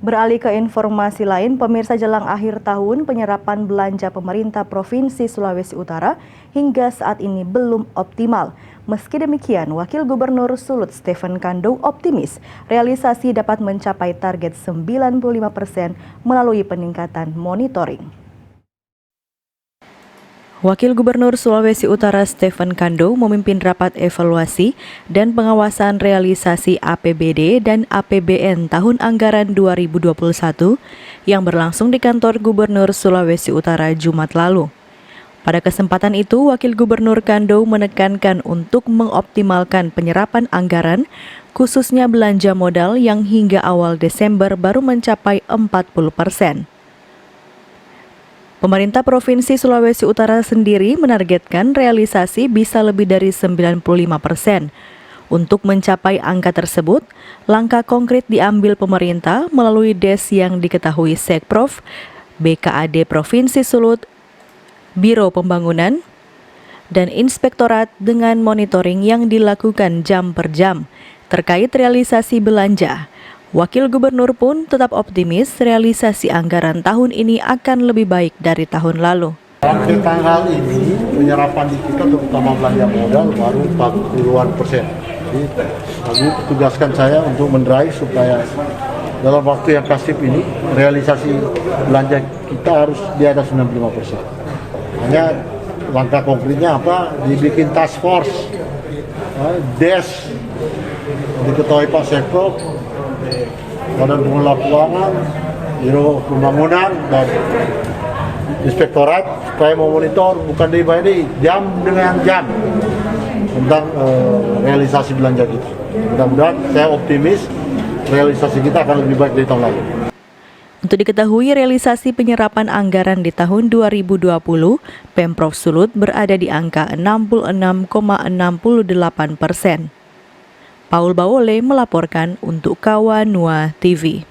Beralih ke informasi lain, pemirsa jelang akhir tahun penyerapan belanja pemerintah Provinsi Sulawesi Utara hingga saat ini belum optimal. Meski demikian, Wakil Gubernur Sulut Stephen Kando optimis realisasi dapat mencapai target 95% melalui peningkatan monitoring. Wakil Gubernur Sulawesi Utara Stephen Kando memimpin rapat evaluasi dan pengawasan realisasi APBD dan APBN tahun anggaran 2021 yang berlangsung di kantor Gubernur Sulawesi Utara Jumat lalu. Pada kesempatan itu, Wakil Gubernur Kando menekankan untuk mengoptimalkan penyerapan anggaran, khususnya belanja modal yang hingga awal Desember baru mencapai 40%. Pemerintah Provinsi Sulawesi Utara sendiri menargetkan realisasi bisa lebih dari 95%. Untuk mencapai angka tersebut, langkah konkret diambil pemerintah melalui DES yang diketahui Sekprov, BKAD Provinsi Sulut, Biro Pembangunan, dan Inspektorat dengan monitoring yang dilakukan jam per jam terkait realisasi belanja. Wakil Gubernur pun tetap optimis realisasi anggaran tahun ini akan lebih baik dari tahun lalu. Sampai tanggal ini penyerapan di kita terutama belanja modal baru 40%. Jadi kami tugaskan saya untuk mendrive supaya dalam waktu yang kasif ini realisasi belanja kita harus di atas 95%. Hanya langkah konkretnya apa? Dibikin task force, DES, diketahui Pak Sekprov, Badan Pengelola Keuangan, Biro Pembangunan, dan Inspektorat supaya memonitor bukan day by day, jam dengan jam tentang realisasi belanja kita. Mudah-mudahan saya optimis realisasi kita akan lebih baik dari tahun lalu. Untuk diketahui realisasi penyerapan anggaran di tahun 2020, Pemprov Sulut berada di angka 66,68%. Paul Bawole melaporkan untuk Kawanua TV.